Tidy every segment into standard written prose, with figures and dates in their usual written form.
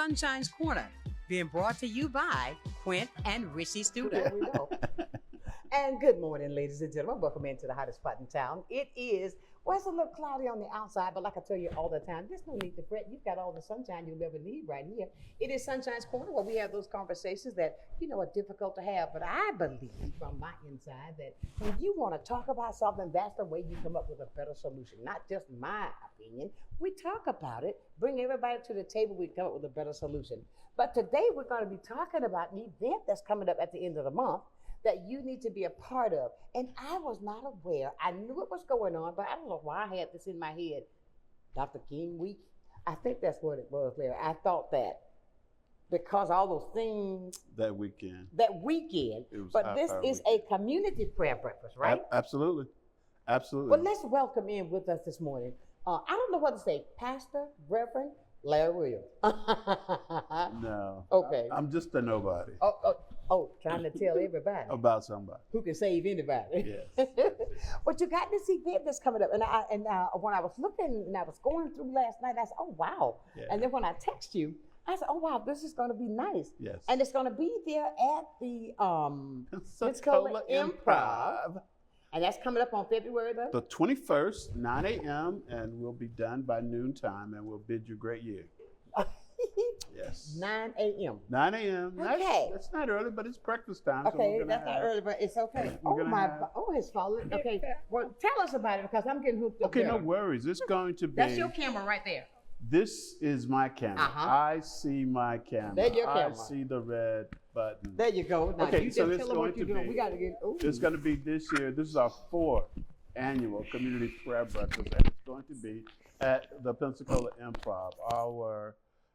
Sunshine's Corner, being brought to you by Quint and Richie Studio. There we go. And good morning, ladies and gentlemen. Welcome into the hottest spot in town. It is, well, it's a little cloudy on the outside, but like I tell you all the time, there's no need to fret. You've got all the sunshine you'll ever need right here. It is Sunshine's Corner, where we have those conversations that, are difficult to have. But I believe from my inside that when you want to talk about something, that's the way you come up with a better solution. Not just my opinion. We talk about it, bring everybody to the table, we come up with a better solution. But today we're going to be talking about an event that's coming up at the end of the month that you need to be a part of. And I was not aware. I knew it was going on, but I don't know why I had this in my head. Dr. King Week? I think that's what it was, Larry. I thought that because all those things. That weekend. But this is a community prayer breakfast, right? Absolutely. Absolutely. Well, let's welcome in with us this morning. I don't know what to say, Pastor, Reverend Larry Williams. No. Okay. I'm just a nobody. Oh, trying to tell everybody. About somebody. Who can save anybody. Yes. But you got this event that's coming up. And when I was looking and I was going through last night, I said, oh, wow. Yeah. And then when I text you, I said, oh, wow, this is going to be nice. Yes. And it's going to be there at the Pensacola Improv. And that's coming up on February the 21st, 9 a.m., and we'll be done by noontime, and we'll bid you a great year. Yes. 9 a.m. 9 a.m. Okay. That's not early, but it's breakfast time. Okay, so that's not early, but it's okay. It's fallen. Okay, well, tell us about it because I'm getting hooked up. Okay, no worries. It's going to be. That's your camera right there. This is my camera. I see my camera. There's your camera. I see the red button. There you go. Now, okay, you so just it's tell them going what you're to doing. be. We got to get. Ooh. It's going to be this year. This is our 4th annual community prayer breakfast, and it's going to be at the Pensacola Improv.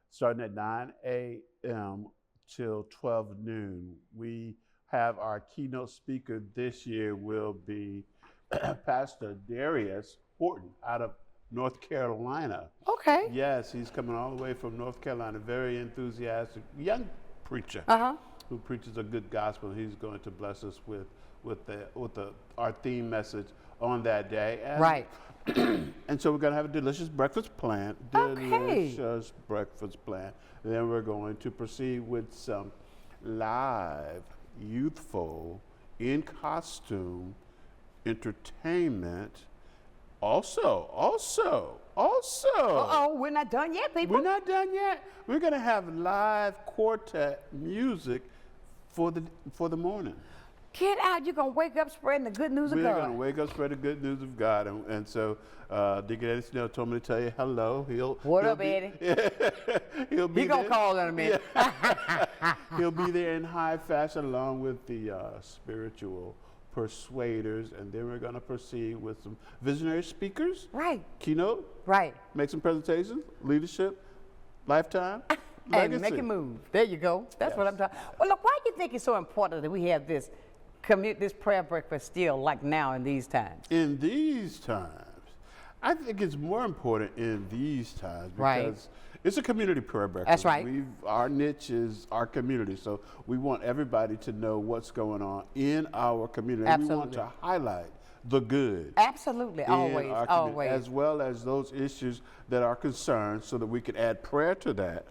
Starting at 9 a.m. till 12 noon. We have our keynote speaker this year will be Pastor Darius Horton out of North Carolina. Okay. Yes, he's coming all the way from North Carolina. Very enthusiastic young preacher who preaches a good gospel. He's going to bless us with our theme message on that day. And, right. And so we're going to have a delicious breakfast plan. Delicious breakfast plan. And then we're going to proceed with some live, youthful, in costume entertainment. Also. We're not done yet, people. We're not done yet. We're going to have live quartet music for the morning. Get out. You're going to wake up spreading the good news of God. We're going to wake up spreading the good news of God. And so Deacon Eddie Snell told me to tell you hello. What up, Eddie? He'll be He's going to call in a minute. Yeah. He'll be there in high fashion along with the spiritual persuaders, and then we're going to proceed with some visionary speakers. Right. Keynote. Right. Make some presentations, leadership, lifetime, and legacy. make it move. There you go. That's what I'm talking. Well, look, why do you think it's so important that we have this prayer breakfast still like now in these times? In these times, I think it's more important in these times because it's a community prayer breakfast. That's right. Our niche is our community, so we want everybody to know what's going on in our community. Absolutely. We want to highlight the good. Absolutely, always. As well as those issues that are concerned so that we can add prayer to that.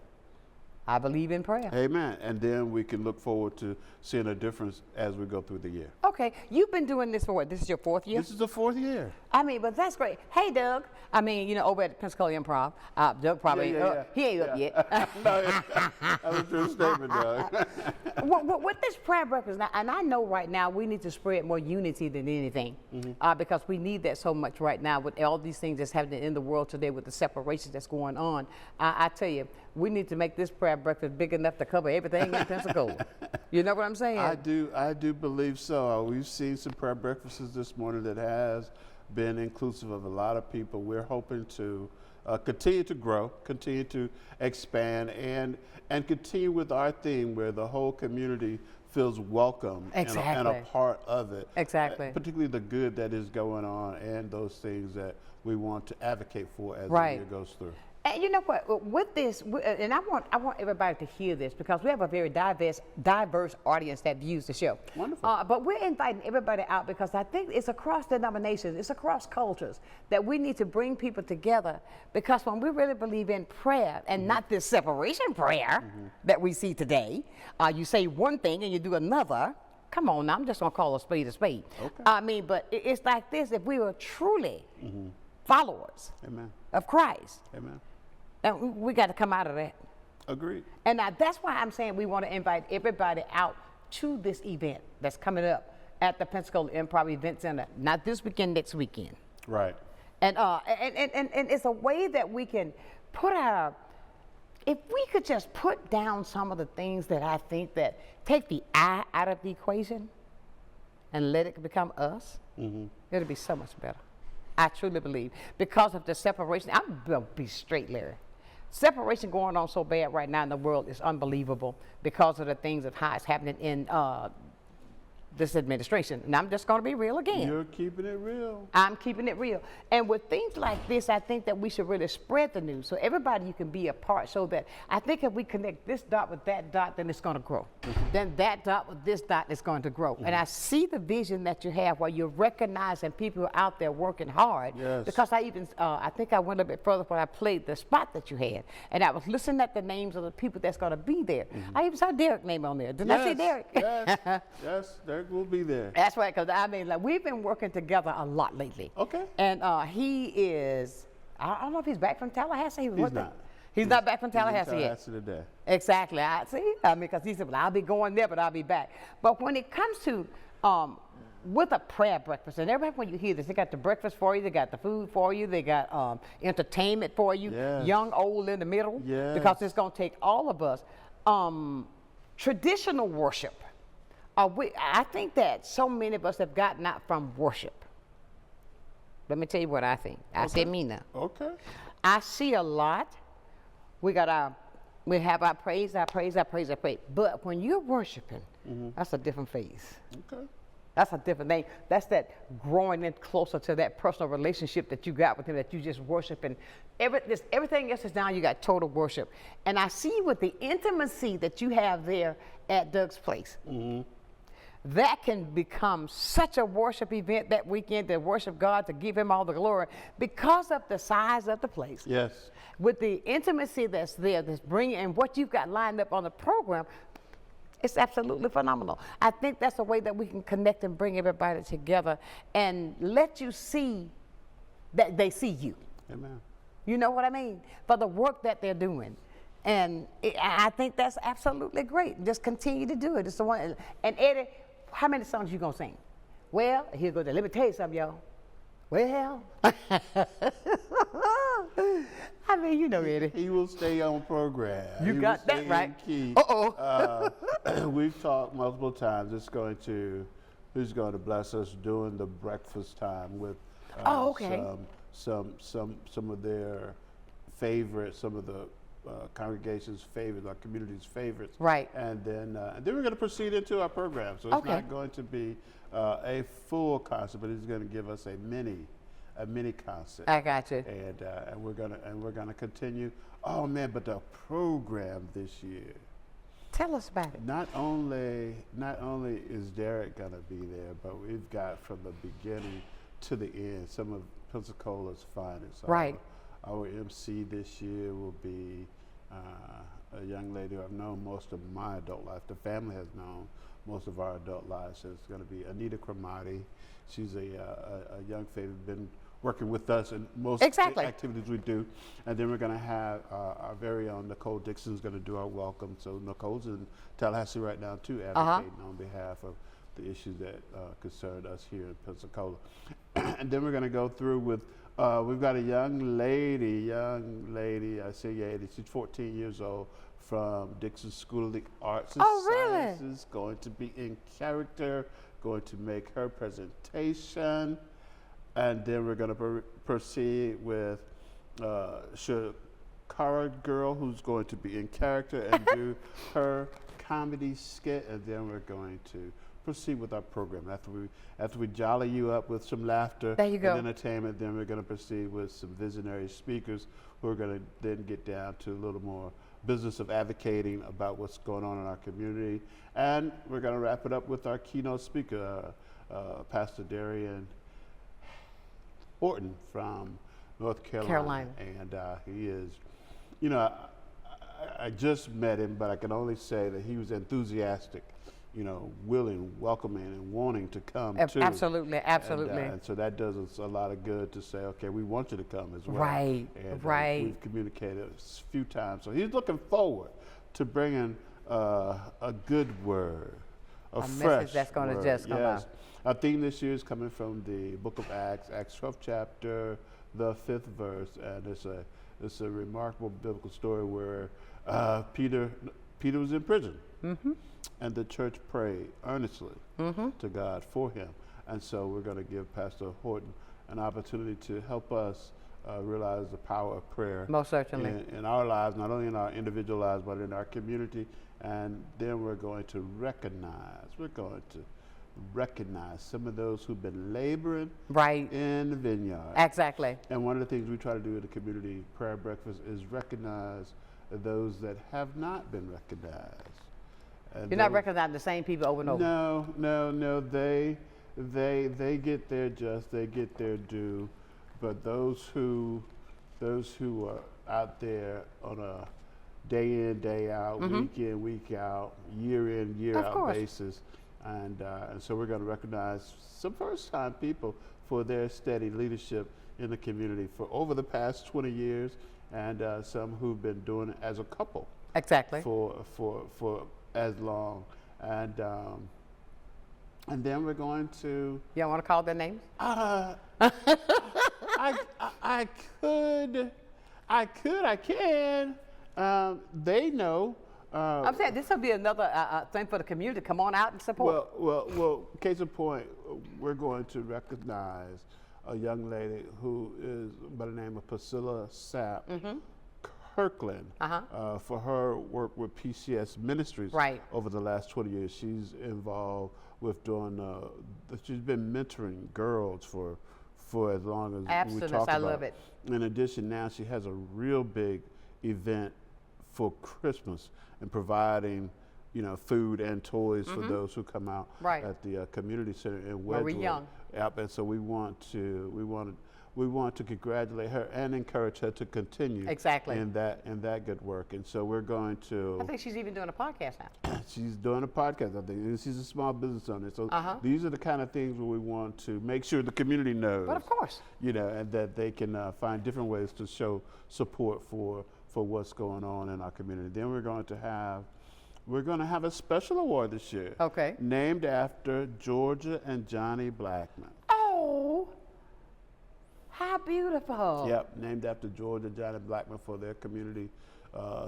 I believe in prayer. Amen. And then we can look forward to seeing a difference as we go through the year. Okay. You've been doing this for what? This is your 4th year? This is the 4th year. I mean, but that's great. Hey, Doug. I mean, over at Pensacola Improv. Doug probably, he ain't up yet. No, that was a true statement, Doug. With this prayer breakfast, and I know right now we need to spread more unity than anything because we need that so much right now with all these things that's happening in the world today with the separation that's going on. I tell you, we need to make this prayer breakfast big enough to cover everything in Pensacola. You know what I'm saying? I do believe so. We've seen some prayer breakfasts this morning that has been inclusive of a lot of people. We're hoping to continue to grow, continue to expand, and continue with our theme where the whole community feels welcome and a part of it. Exactly. Particularly the good that is going on and those things that we want to advocate for as the year goes through. And you know what? With this, and I want everybody to hear this because we have a very diverse audience that views the show. Wonderful. But we're inviting everybody out because I think it's across denominations, it's across cultures that we need to bring people together. Because when we really believe in prayer and not this separation prayer that we see today, you say one thing and you do another. Come on, now, I'm just gonna call a spade a spade. Okay. I mean, but it's like this: if we were truly followers Amen. of Christ. Amen. And we got to come out of that. Agreed. And now that's why I'm saying we want to invite everybody out to this event that's coming up at the Pensacola Improv Event Center. Not this weekend, next weekend. Right. And it's a way that we can put if we could just put down some of the things that I think that take the I out of the equation and let it become us, it'll be so much better. I truly believe because of the separation. I'm going to be straight, Larry. Separation going on so bad right now in the world is unbelievable because of the things of how it's happening in this administration. And I'm just going to be real again. You're keeping it real. I'm keeping it real. And with things like this, I think that we should really spread the news so everybody you can be a part so that I think if we connect this dot with that dot, then it's going to grow. Then that dot with this dot is going to grow. And I see the vision that you have where you're recognizing people who are out there working hard. Yes. Because I even, I think I went a bit further when I played the spot that you had. And I was listening at the names of the people that's going to be there. I even saw Derek's name on there. Didn't I say Derek? Yes. Yes. Derek will be there. That's right, because I mean, like, we've been working together a lot lately. Okay. And he is, I don't know if he's back from Tallahassee. He's not. He's not back from He's in Tallahassee yet. Tallahassee today. Exactly. I see. I mean, because he said, well, I'll be going there, but I'll be back. But when it comes to with a prayer breakfast, and everybody, when you hear this, they got the breakfast for you, they got the food for you, they got entertainment for you, Yes. young, old, in the middle, Yes. because it's going to take all of us. Traditional worship. I think that so many of us have gotten out from worship. Let me tell you what I think. I said me now. Okay. I see a lot. We have our praise. But when you're worshiping, that's a different phase. Okay. That's a different thing. That's that growing in closer to that personal relationship that you got with him, that you just worship. And everything else is down, you got total worship. And I see with the intimacy that you have there at Doug's place, that can become such a worship event that weekend to worship God, to give him all the glory because of the size of the place. Yes. With the intimacy that's there, that's bringing, and what you've got lined up on the program, it's absolutely phenomenal. I think that's a way that we can connect and bring everybody together and let you see that they see you. Amen. You know what I mean? For the work that they're doing. And I think that's absolutely great. Just continue to do it. It's the one. And Eddie, how many songs you gonna sing? Well, here goes. Let me tell you something, y'all. Well, I mean, you know, Eddie. He will stay on program. You He got will that stay right. in key. Uh-oh. We've talked multiple times. Who's going to bless us during the breakfast time with some of their favorites, some of the congregation's favorites, our community's favorites. Right. And then we're going to proceed into our program. So it's not going to be a full concert, but it's going to give us a mini concert. I got you. And we're gonna continue. Oh man, but the program this year. Tell us about it. Not only is Derek gonna be there, but we've got from the beginning to the end some of Pensacola's finest. Right. Our MC this year will be a young lady who I've known most of my adult life. The family has known most of our adult lives. So it's going to be Anita Cremati. She's a young favorite, been working with us in most activities we do. And then we're going to have our very own Nicole Dixon is going to do our welcome. So Nicole's in Tallahassee right now too, advocating on behalf of the issues that concern us here in Pensacola. And then we're going to go through with, we've got a young lady, I say lady, she's 14 years old, from Dixon School of the Arts and Sciences, going to be in character, going to make her presentation. And then we're going to proceed with Shakara Girl, who's going to be in character and do her comedy skit. And then we're going to proceed with our program. After we jolly you up with some laughter There you go. and entertainment, then we're going to proceed with some visionary speakers who are going to then get down to a little more business of advocating about what's going on in our community. And we're going to wrap it up with our keynote speaker, Pastor Darian Horton from North Carolina. And he is, you know, I just met him, but I can only say that he was enthusiastic, you know, willing, welcoming, and wanting to come too. Absolutely, absolutely. And so that does us a lot of good to say, okay, we want you to come as well. Right, And right. we've communicated a few times. So he's looking forward to bringing a good word, a fresh message that's going to word. just come out. Our theme this year is coming from the book of Acts, Acts 12th chapter, the 5th verse, and it's a remarkable biblical story where Peter was in prison, and the church prayed earnestly to God for him. And so we're going to give Pastor Horton an opportunity to help us realize the power of prayer. Most certainly. In our lives, not only in our individual lives, but in our community. And then we're going to recognize some of those who've been laboring Right. in the vineyard. Exactly. And one of the things we try to do at the community prayer breakfast is recognize those that have not been recognized. And You're not recognizing the same people over and over. No. They get their just, they get their due. But those who are out there on a day in, day out, week in, week out, year in, year Of out course. basis. And so we're going to recognize some first-time people for their steady leadership in the community for over the past 20 years, and some who've been doing it as a couple Exactly. for as long. And then we're going to. You don't want to call their names? I can. They know. I'm saying this will be another thing for the community to come on out and support. Well, case in point, we're going to recognize a young lady who is by the name of Priscilla Sapp Kirkland for her work with PCS Ministries over the last 20 years. She's involved with doing, she's been mentoring girls for as long as we talked about. I love it. In addition, now she has a real big event for Christmas and providing, you know, food and toys for those who come out at the community center in Wedgwood. We're young. Yep, and so we want to congratulate her and encourage her to continue in that good work. And so we're going to. I think she's even doing a podcast now. She's doing a podcast, I think. And she's a small business owner. So these are the kind of things where we want to make sure the community knows. But of course. You know, and that they can find different ways to show support for what's going on in our community. Then we're going to have a special award this year. Okay. Named after Georgia and Johnny Blackman. Oh, how beautiful. Yep, named after Georgia and Johnny Blackman for their community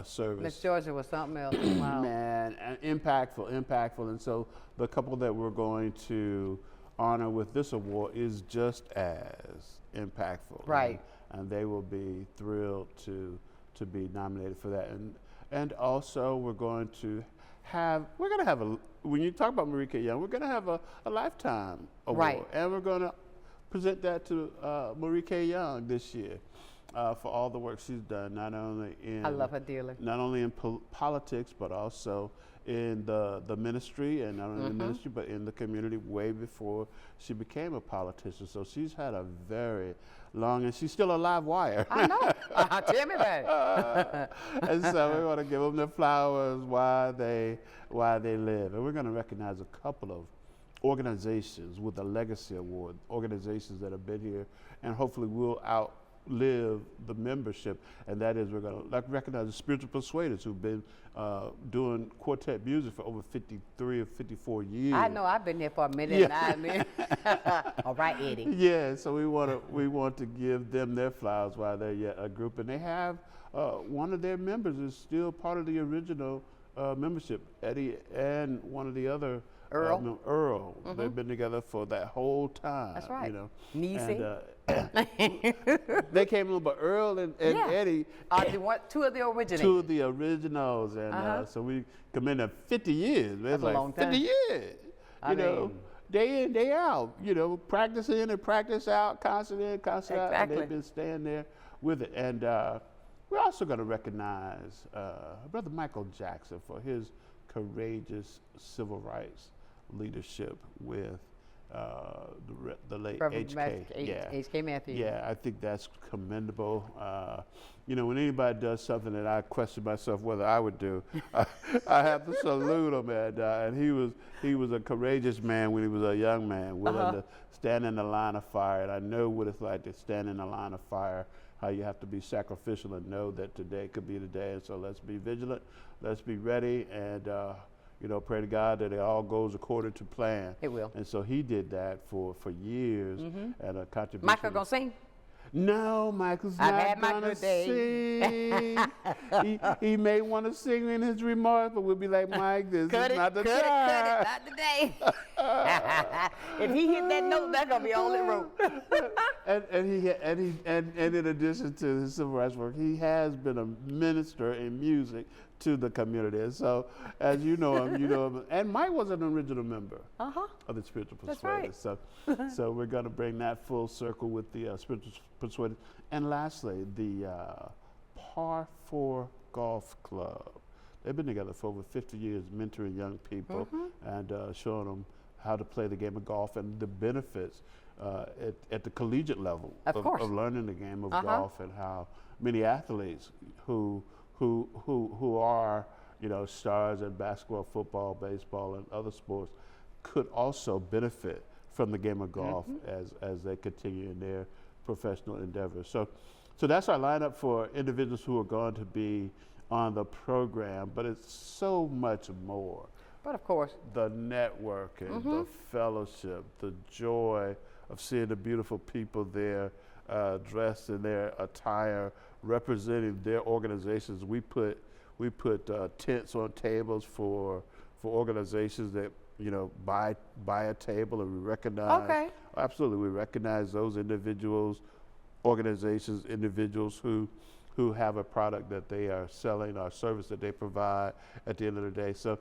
service. Miss Georgia was something else. Wow. Man, and impactful. And so the couple that we're going to honor with this award is just as impactful. Right. And they will be thrilled to be nominated for that. And also we're going to have when you talk about Marie K. Young, we're going to have a lifetime award. Right. And we're going to present that to Marie K. Young this year for all the work she's done, not only in I love her dearly. Not only in politics, but also in the ministry, and not only in the ministry, but in the community way before she became a politician. So she's had a very long, and she's still a live wire. I know. Tell me about it. And so we want to give them their flowers while they live. And we're going to recognize a couple of organizations with a legacy award, organizations that have been here and hopefully will outlive the membership. And that is, we're going to recognize the Spiritual Persuaders who've been doing quartet music for over 53 or 54 years. I know, I've been here for a minute. All right, Eddie. Yeah, so we want to give them their flowers while they're yet a group. And they have one of their members is still part of the original membership, Eddie, and one of the other Earl. They've been together for that whole time. That's right. You know, Niecy. They came in, but Earl and Eddie are two of the originals. Two of the originals, and so we come in at 50 years. Man. That's it's like a long 50 time. years. you know, day in, day out, you know, practice in and practice out, constant in, constant out, and they've been staying there with it. And we're also going to recognize Brother Michael Jackson for his courageous civil rights leadership with the late H.K. H.K. Matthews. Yeah, I think that's commendable. You know, when anybody does something that I question myself whether I would do, I have to salute him. And he was a courageous man when he was a young man, willing to stand in the line of fire. And I know what it's like to stand in the line of fire, how you have to be sacrificial and know that today could be the day. And so let's be vigilant, let's be ready, and you know, pray to God that it all goes according to plan. It will. And so he did that for years, and a contribution. Michael gonna sing? No, Michael's I've not had my gonna good days. sing. he may want to sing in his remarks, but we'll be like, Mike, this is not the time. Cut it, not today. If he hit that note, that's gonna be all it wrote. and in addition to his civil rights work, he has been a minister in music to the community. And so, as you know him, and Mike was an original member of the Spiritual Persuaders. That's right. So we're going to bring that full circle with the Spiritual Persuaders. And lastly, the Par 4 Golf Club. They've been together for over 50 years, mentoring young people and showing them how to play the game of golf and the benefits at the collegiate level of learning the game of golf, and how many athletes who are, you know, stars in basketball, football, baseball, and other sports could also benefit from the game of golf as they continue in their professional endeavors. So that's our lineup for individuals who are going to be on the program, but it's so much more. But of course, the networking, the fellowship, the joy of seeing the beautiful people there dressed in their attire, representing their organizations. We put tents on tables for organizations that, you know, buy a table, and we recognize. Absolutely, we recognize those individuals, organizations, individuals who have a product that they are selling or service that they provide at the end of the day. So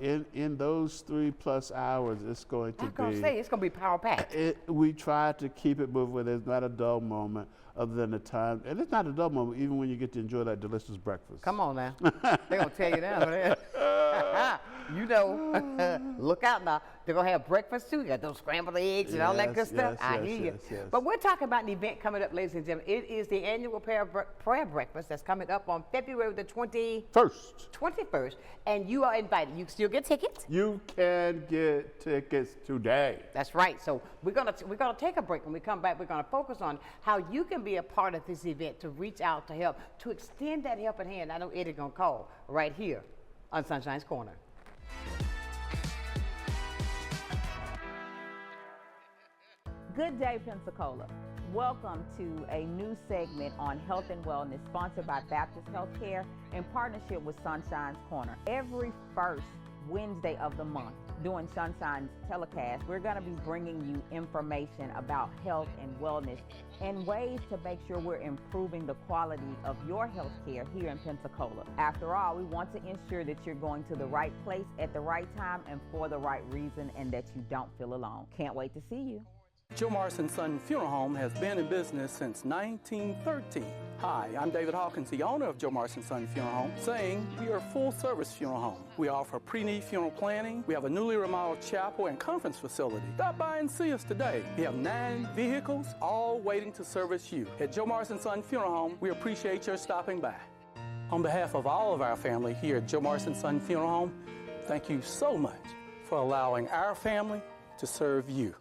in those 3+ hours, it's going to it's going to be power packed. We try to keep it moving. There's not a dull moment other than the time. And it's not a dull moment even when you get to enjoy that delicious breakfast. Come on now. They're going to tell you that. You know, look out now. They're going to have breakfast too. You got those scrambled eggs and all that good stuff. I hear you. Yes. But we're talking about an event coming up, ladies and gentlemen. It is the annual prayer breakfast that's coming up on February the 21st. And you are invited. You can still get tickets. You can get tickets today. That's right. So we're gonna take a break. When we come back, we're gonna focus on how you can be a part of this event, to reach out, to help, to extend that helping hand. I know Eddie's gonna call right here on Sunshine's Corner. Good day, Pensacola. Welcome to a new segment on health and wellness, sponsored by Baptist Healthcare in partnership with Sunshine's Corner. Every first Wednesday of the month, during Sunshine's telecast, we're going to be bringing you information about health and wellness and ways to make sure we're improving the quality of your health care here in Pensacola. After all, we want to ensure that you're going to the right place at the right time and for the right reason, and that you don't feel alone. Can't wait to see you. Joe Morrison Son Funeral Home has been in business since 1913. Hi, I'm David Hawkins, the owner of Joe Morrison Son Funeral Home, saying we are a full-service funeral home. We offer pre-need funeral planning. We have a newly remodeled chapel and conference facility. Stop by and see us today. We have 9 vehicles, all waiting to service you. At Joe Morrison Son Funeral Home, we appreciate your stopping by. On behalf of all of our family here at Joe Morrison Son Funeral Home, thank you so much for allowing our family to serve you.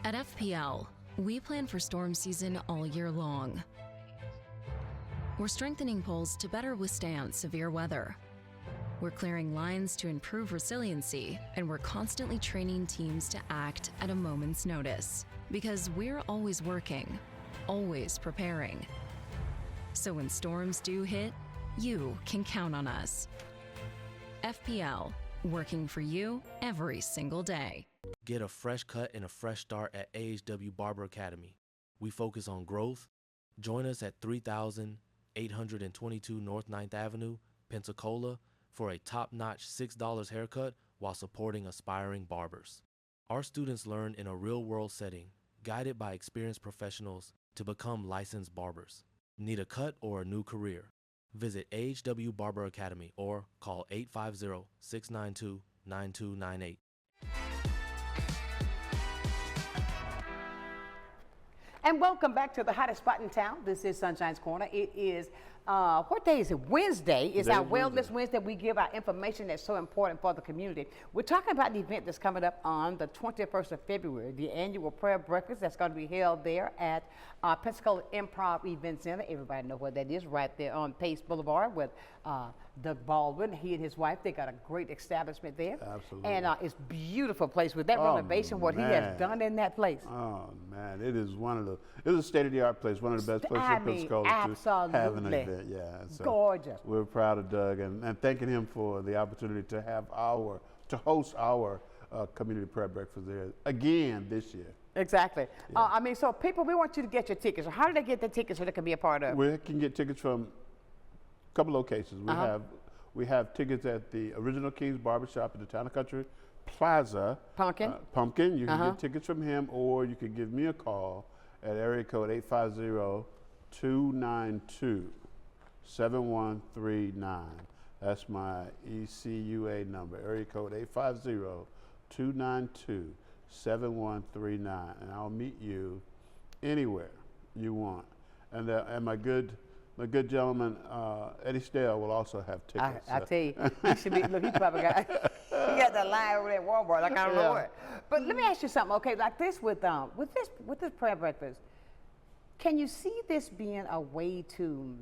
At FPL, we plan for storm season all year long. We're strengthening poles to better withstand severe weather. We're clearing lines to improve resiliency, and we're constantly training teams to act at a moment's notice. Because we're always working, always preparing. So when storms do hit, you can count on us. FPL, working for you every single day. Get a fresh cut and a fresh start at AHW Barber Academy. We focus on growth. Join us at 3822 North 9th Avenue, Pensacola, for a top-notch $6 haircut while supporting aspiring barbers. Our students learn in a real-world setting, guided by experienced professionals to become licensed barbers. Need a cut or a new career? Visit AHW Barber Academy or call 850-692-9298. And welcome back to the hottest spot in town. This is Sunshine's Corner. It is, what day is it? Wednesday. It's our Wellness Wednesday. We give our information that's so important for the community. We're talking about the event that's coming up on the 21st of February, the annual prayer breakfast that's going to be held there at Pensacola Improv Event Center. Everybody know what that is, right there on Pace Boulevard with Doug Baldwin. He and his wife, they got a great establishment there. Absolutely. And it's a beautiful place with that renovation, what he has done in that place. Oh, man, it is it's a state-of-the-art place, one of the best places in Pensacola to have an event. Yeah, so gorgeous. We're proud of Doug and thanking him for the opportunity to host our community prayer breakfast there again this year. Exactly. Yeah. So people, we want you to get your tickets. So how do they get the tickets so they can be a part of? We can get tickets from a couple locations. We have tickets at the Original King's Barbershop in the Town and Country Plaza. Pumpkin. Pumpkin. You can get tickets from him, or you can give me a call at area code 850-292-7139. That's my ECUA number, area code 850-292-7139, and I'll meet you anywhere you want. And my good gentleman, Eddie Stell, will also have tickets. I tell you, he should be, look, he probably got, he got the line over there at Walmart, like I don't know it. But let me ask you something, okay, like this with this prayer breakfast, can you see this being a way to,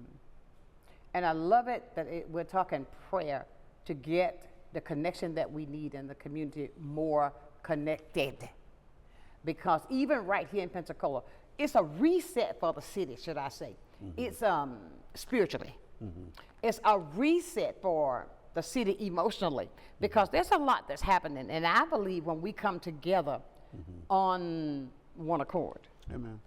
and I love it that we're talking prayer to get the connection that we need in the community more connected. Because even right here in Pensacola, it's a reset for the city, should I say. It's spiritually. It's a reset for the city emotionally, because there's a lot that's happening, and I believe when we come together on one accord, Amen.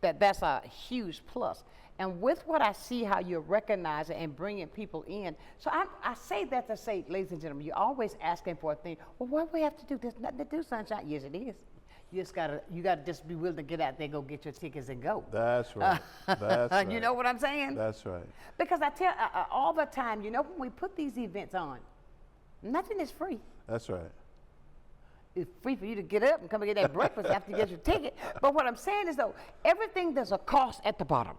That's a huge plus. And with what I see how you're recognizing and bringing people in, so I say that to say, ladies and gentlemen, you're always asking for a thing. Well, what do we have to do? There's nothing to do, Sunshine. Yes, it is. You gotta just be willing to get out there, go get your tickets and go. That's right. That's right. You know what I'm saying? That's right. Because I tell all the time, you know, when we put these events on, nothing is free. That's right. It's free for you to get up and come and get that breakfast after you get your ticket. But what I'm saying is, though, everything, there's a cost at the bottom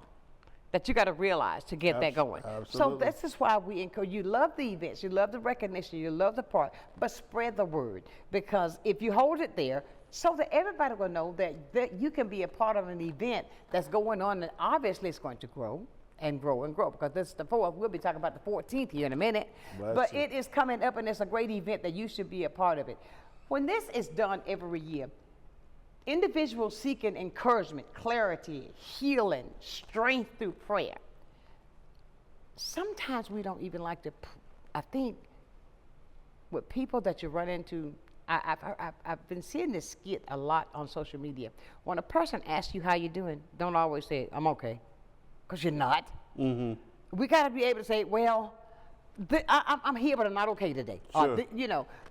that you got to realize to get that going. Absolutely. So this is why we encourage you. Love the events, you love the recognition, you love the part, but spread the word, because if you hold it there, so that everybody will know that you can be a part of an event that's going on, and obviously it's going to grow and grow and grow, because this is the 4th. We'll be talking about the 14th here in a minute. But it is coming up, and it's a great event that you should be a part of it. When this is done every year, individuals seeking encouragement, clarity, healing, strength through prayer. Sometimes we don't even like to, I think, with people that you run into, I've been seeing this skit a lot on social media. When a person asks you how you doing, don't always say, I'm okay, because you're not. We got to be able to say, well, I'm here, but I'm not okay today. Sure.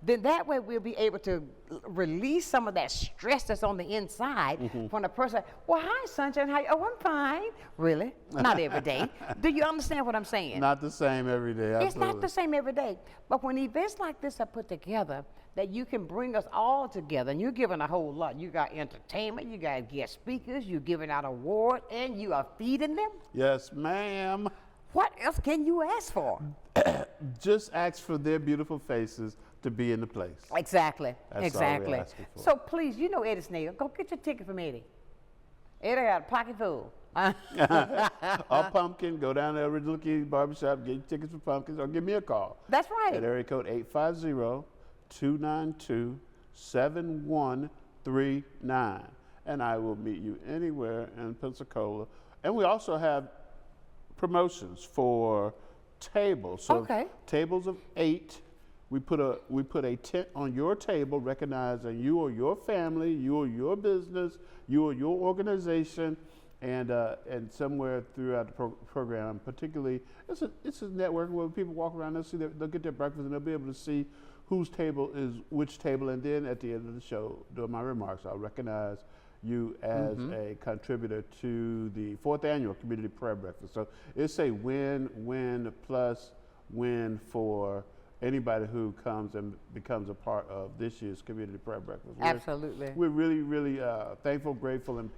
Then that way we'll be able to release some of that stress that's on the inside when a person, well, hi, Sunshine, how you? Oh, I'm fine. Really? Not every day. Do you understand what I'm saying? Not the same every day. Absolutely. It's not the same every day. But when events like this are put together, that you can bring us all together, and you're giving a whole lot. You got entertainment, you got guest speakers, you're giving out awards, and you are feeding them. Yes, ma'am. What else can you ask for? Just ask for their beautiful faces to be in the place. Exactly. That's exactly. all we're asking for. So please, you know Eddie Snail. Go get your ticket from Eddie. Eddie got a pocket full. Or Pumpkin, go down to the Original King's Barbershop, get your tickets for Pumpkins, or give me a call. That's right. At area code 850-292-7139. And I will meet you anywhere in Pensacola. And we also have promotions for tables. So tables of 8. We put a tent on your table, recognizing you or your family, you or your business, you or your organization, And somewhere throughout the program, particularly, it's a network where people walk around, they'll get their breakfast, and they'll be able to see whose table is which table. And then at the end of the show, during my remarks, I'll recognize you as a contributor to the 4th annual community prayer breakfast. So it's a win plus win for anybody who comes and becomes a part of this year's community prayer breakfast. Absolutely. We're really, really thankful, grateful, and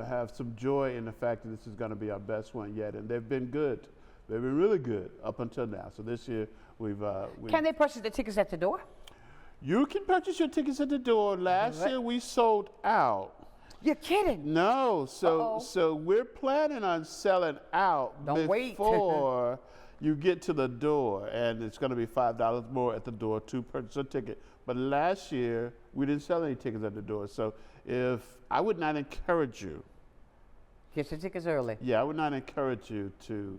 have some joy in the fact that this is going to be our best one yet. And they've been good. They've been really good up until now. So this year we've Can they purchase the tickets at the door? You can purchase your tickets at the door. Last year we sold out. You're kidding. No, so we're planning on selling out before you get to the door, and it's going to be $5 more at the door to purchase a ticket. But last year we didn't sell any tickets at the door, so if I would not encourage you. Get your tickets early. Yeah, I would not encourage you to.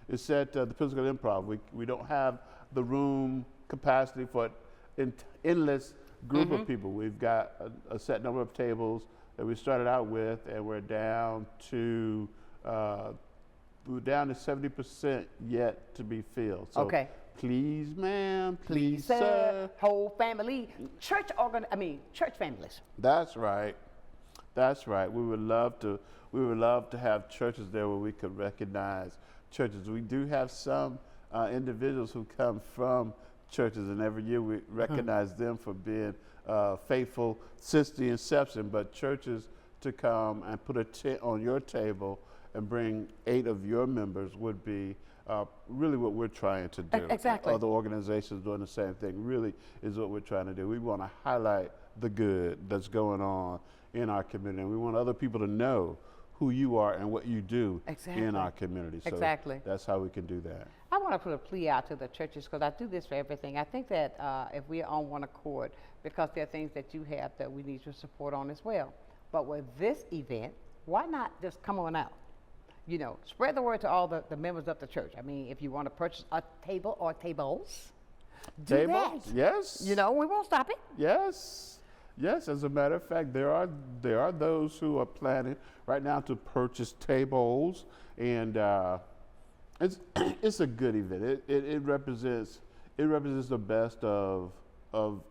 It's at the Physical Improv. We don't have the room capacity for an endless group of people. We've got a set number of tables that we started out with, and we're down to 70% yet to be filled. So okay. Please, ma'am. Please, sir. Whole family, church families. That's right. That's right. We would love to have churches there where we could recognize churches. We do have some individuals who come from churches, and every year we recognize them for being faithful since the inception. But churches to come and put a tent on your table and bring 8 of your members would be really what we're trying to do. Exactly. Other organizations doing the same thing really is what we're trying to do. We want to highlight the good that's going on in our community, and we want other people to know who you are and what you do in our community. So that's how we can do that. I want to put a plea out to the churches, because I do this for everything. I think that if we're on one accord, because there are things that you have that we need your support on as well. But with this event, why not just come on out? Spread the word to all the members of the church. I mean, if you want to purchase a table or tables, do that. Yes. We won't stop it. Yes. Yes, as a matter of fact, there are those who are planning right now to purchase tables, and it's a good event. It represents the best of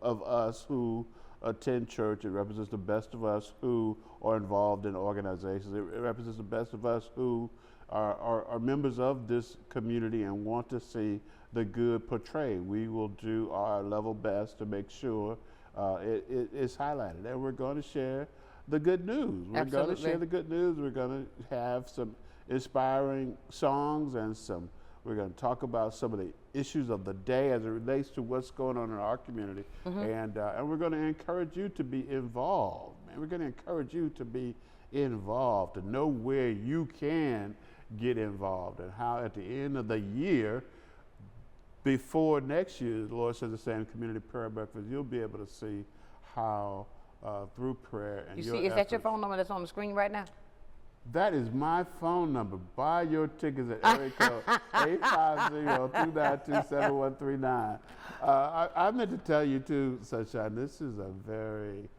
us who attend church. It represents the best of us who are involved in organizations. It represents the best of us who are members of this community and want to see the good portrayed. We will do our level best to make sure it's highlighted, and we're going to share the good news. We're going to share the good news. We're going to have some inspiring songs, and we're going to talk about some of the issues of the day as it relates to what's going on in our community, and we're going to encourage you to be involved. And we're going to encourage you to be involved, to know where you can get involved, and how at the end of the year, before next year, the Lord says the same community prayer breakfast, you'll be able to see how through prayer and your efforts. Is that your phone number that's on the screen right now? That is my phone number. Buy your tickets at area code 850-292-7139. I meant to tell you too, Sonshine, this is a very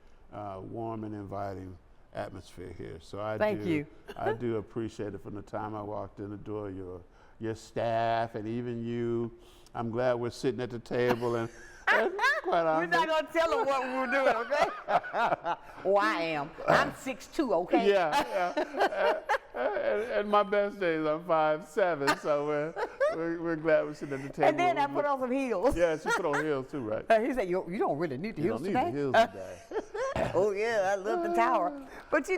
warm and inviting atmosphere here. So Thank you. I do appreciate it. From the time I walked in the door, your staff and even you. I'm glad we're sitting at the table, and quite honestly, we're not going to tell them what we're doing, okay? Oh, I am. I'm 6'2", okay? Yeah. And my best days, I'm 5'7", so we're glad we're sitting at the table. And then I put on some heels. Yeah, she put on heels too, right? He said, you don't really need the heels today. You don't need the heels today. Oh, yeah, I love the tower. But,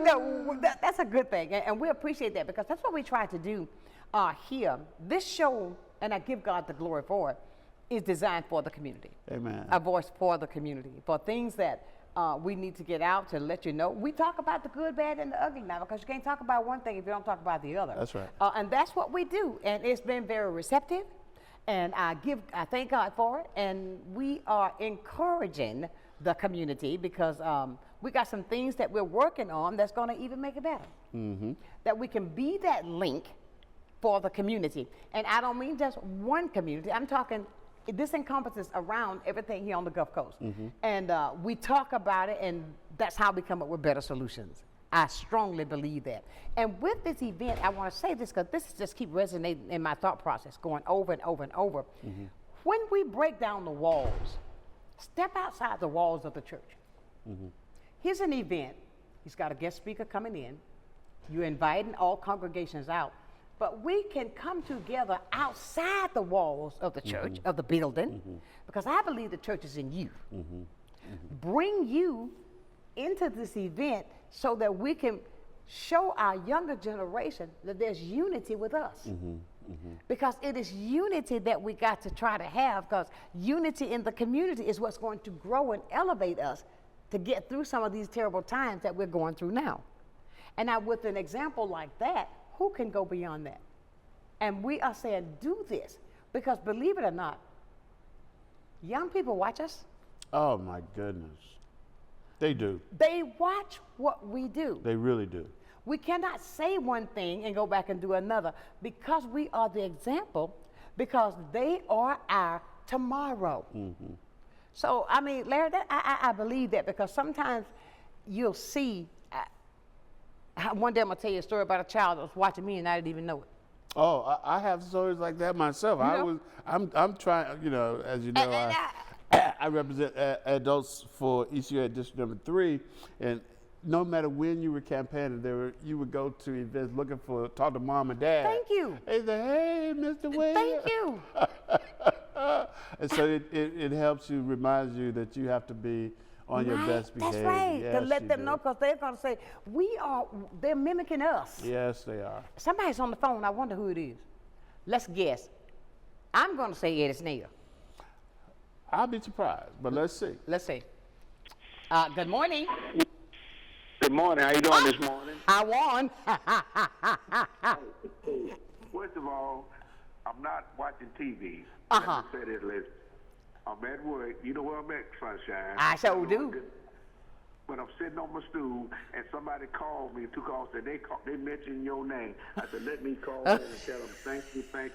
that's a good thing, and we appreciate that, because that's what we try to do here. This show, and I give God the glory for it, is designed for the community. Amen. A voice for the community, for things that we need to get out to let you know. We talk about the good, bad, and the ugly now, because you can't talk about one thing if you don't talk about the other. That's right. And that's what we do, and it's been very receptive, and I thank God for it, and we are encouraging the community, because we got some things that we're working on that's going to even make it better. That we can be that link for the community. And I don't mean just one community. I'm talking, this encompasses around everything here on the Gulf Coast. And we talk about it, and that's how we come up with better solutions. I strongly believe that. And with this event, I want to say this because this just keep resonating in my thought process, going over and over and over. When we break down the walls, step outside the walls of the church. Here's an event. He's got a guest speaker coming in. You're inviting all congregations out. But we can come together outside the walls of the church, of the building, because I believe the church is in you. Bring you into this event so that we can show our younger generation that there's unity with us. Because it is unity that we got to try to have, because unity in the community is what's going to grow and elevate us to get through some of these terrible times that we're going through now. And now with an example like that, who can go beyond that? And we are saying, do this, because believe it or not, young people watch us. Oh my goodness. They do. They watch what we do. They really do. We cannot say one thing and go back and do another because we are the example, because they are our tomorrow. So, I mean, Larry, I believe that, because sometimes you'll see, one day I'm gonna tell you a story about a child that was watching me and I didn't even know it. Oh, I have stories like that myself. I'm trying, you know, as you know, I represent adults for ECU District Number 3, and no matter when you were campaigning, you would go to events looking for, talk to mom and dad. Thank you. They say, hey, Mr. Wade. Thank you. And so it helps you, reminds you that you have to be on your best behavior. That's right. Yes, to let you them do. know, because they're going to say, they're mimicking us. Yes, they are. Somebody's on the phone. I wonder who it is. Let's guess. I'm going to say Eddie Snail. I'll be surprised, but let's see. Let's see. Good morning. Good morning. How you doing this morning? I won. First of all, I'm not watching TV. Uh-huh. Let me say this, listen. I'm at work. You know where I'm at, Sonshine. I sure do. But I'm sitting on my stool, and somebody called me, 2 calls, said they mentioned your name. I said, let me call in and tell them thank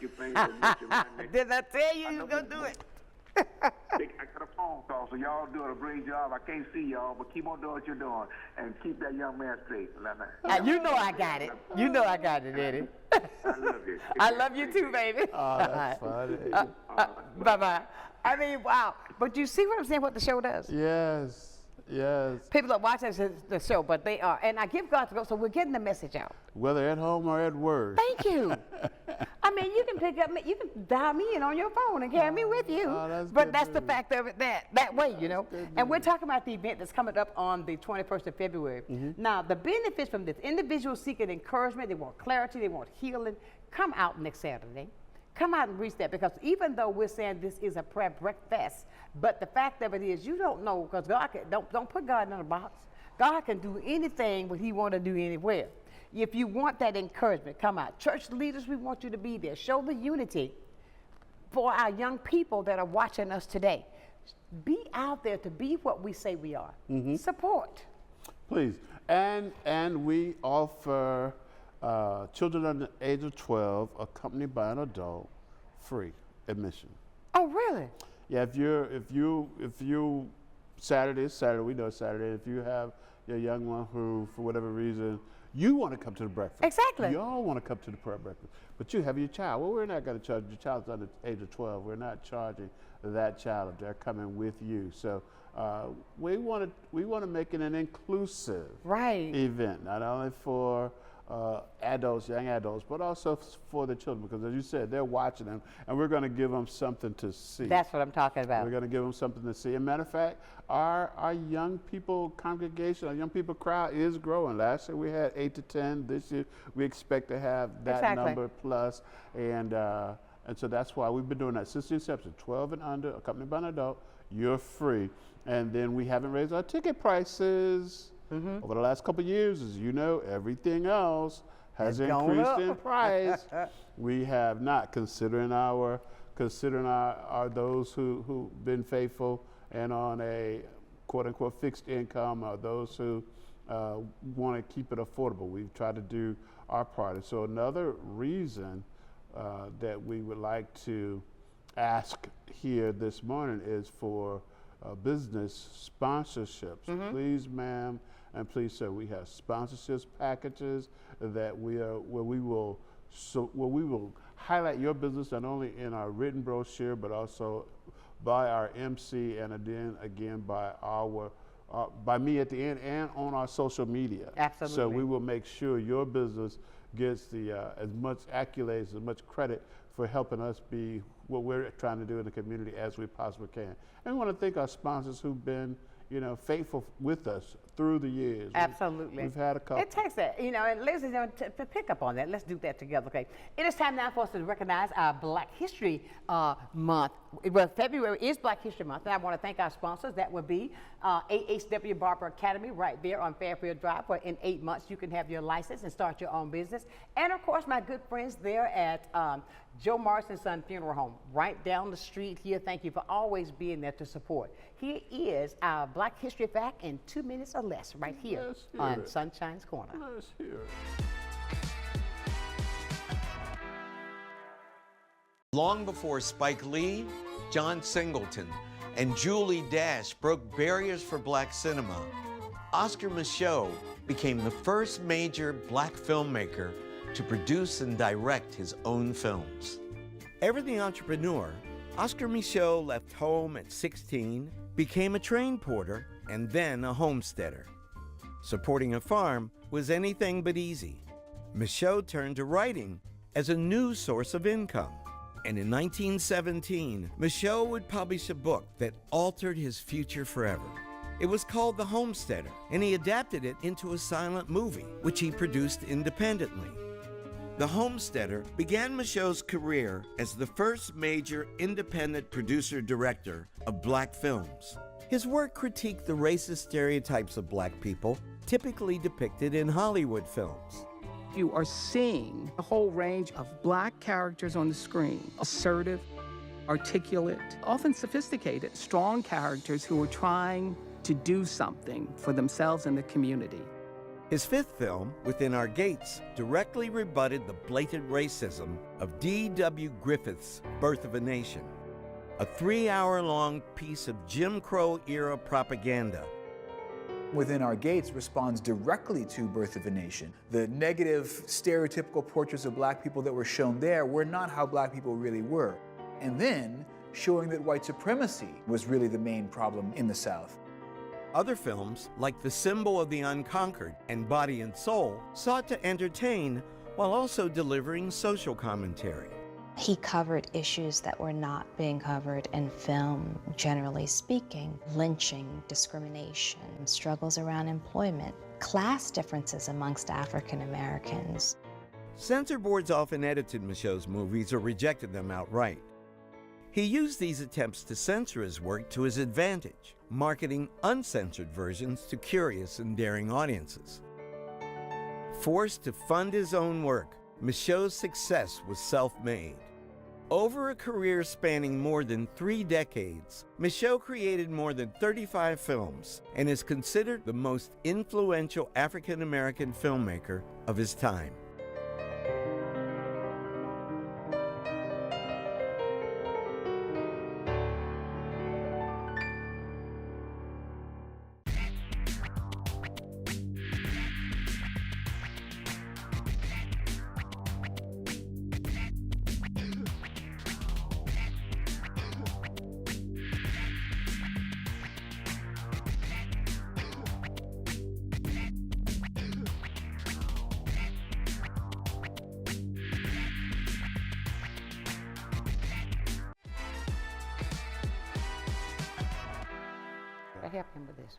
you for mentioning my name. Did I tell you was going to do it? I got a phone call, so y'all doing a great job. I can't see y'all, but keep on doing what you're doing, and keep that young man straight. You know I got it. You know I got it, Eddie. I love you. I love you too, baby. Oh, that's funny. Bye-bye. I mean, wow. But you see what I'm saying, what the show does? Yes. Yes. People are watching the show, but they are. And I give God to go, so we're getting the message out. Whether at home or at work. Thank you. I mean, you can pick up, you can dial me in on your phone and carry me with you. But that's the fact of it that way, you know. And we're talking about the event that's coming up on the 21st of February. Now, the benefits from this, individuals seeking encouragement, they want clarity, they want healing, come out next Saturday. Come out and reach that, because even though we're saying this is a prayer breakfast, but the fact of it is you don't know, because God can, don't put God in a box. God can do anything what he want to do anywhere. If you want that encouragement, come out. Church leaders, we want you to be there. Show the unity for our young people that are watching us today. Be out there to be what we say we are. Support. Please. And we offer children under the age of 12, accompanied by an adult, free admission. Oh, really? Yeah, if you Saturday is Saturday, we know it's Saturday. If you have your young one who, for whatever reason, you want to come to the breakfast. Exactly. Y'all want to come to the prayer breakfast, but you have your child. Well, we're not going to charge your child's under the age of 12. We're not charging that child if they're coming with you. So we want to make it an inclusive event, not only for adults, young adults, but also for the children, because as you said, they're watching them, and we're going to give them something to see. That's what I'm talking about. We're going to give them something to see. As a matter of fact, our young people congregation, our young people crowd is growing. Last year we had 8 to 10. This year we expect to have that number plus, and so that's why we've been doing that since the inception. 12 and under, accompanied by an adult, you're free. And then we haven't raised our ticket prices. Over the last couple of years, as you know, everything else has increased in price. We have not, considering those who've been faithful and on a quote unquote fixed income, or those who want to keep it affordable. We've tried to do our part. And so another reason that we would like to ask here this morning is for business sponsorships. Please, ma'am And please, sir, we have sponsorships packages that where we will highlight your business not only in our written brochure but also by our MC and then again by me at the end and on our social media. Absolutely. So we will make sure your business gets the as much accolades, as much credit for helping us be what we're trying to do in the community as we possibly can. And we want to thank our sponsors who've been, faithful with us through the years. Absolutely. We've had a couple. It takes that, and ladies and gentlemen, to pick up on that, let's do that together, okay? It is time now for us to recognize our Black History Month. Well, February is Black History Month, and I want to thank our sponsors. That would be AHW Barber Academy right there on Fairfield Drive, where in 8 months you can have your license and start your own business. And of course, my good friends there at Joe Morrison Son Funeral Home, right down the street here. Thank you for always being there to support. Here is our Black History Fact in 2 minutes or less, right here on Sunshine's Corner. Let's hear it. Long before Spike Lee, John Singleton, and Julie Dash broke barriers for black cinema, Oscar Micheaux became the first major black filmmaker to produce and direct his own films. Ever the entrepreneur, Oscar Micheaux left home at 16, became a train porter, and then a homesteader. Supporting a farm was anything but easy. Micheaux turned to writing as a new source of income. And in 1917, Micheaux would publish a book that altered his future forever. It was called The Homesteader, and he adapted it into a silent movie, which he produced independently. The Homesteader began Micheaux's career as the first major independent producer-director of black films. His work critiqued the racist stereotypes of black people typically depicted in Hollywood films. You are seeing a whole range of black characters on the screen, assertive, articulate, often sophisticated, strong characters who are trying to do something for themselves and the community. His fifth film, Within Our Gates, directly rebutted the blatant racism of D.W. Griffith's Birth of a Nation, a 3-hour-long piece of Jim Crow-era propaganda. Within Our Gates responds directly to Birth of a Nation. The negative, stereotypical portraits of black people that were shown there were not how black people really were. And then showing that white supremacy was really the main problem in the South. Other films, like The Symbol of the Unconquered and Body and Soul, sought to entertain while also delivering social commentary. He covered issues that were not being covered in film, generally speaking. Lynching, discrimination, struggles around employment, class differences amongst African Americans. Censor boards often edited Micheaux's movies or rejected them outright. He used these attempts to censor his work to his advantage, marketing uncensored versions to curious and daring audiences. Forced to fund his own work, Micheaux's success was self-made. Over a career spanning more than 3 decades, Micheaux created more than 35 films and is considered the most influential African-American filmmaker of his time. Help him with this.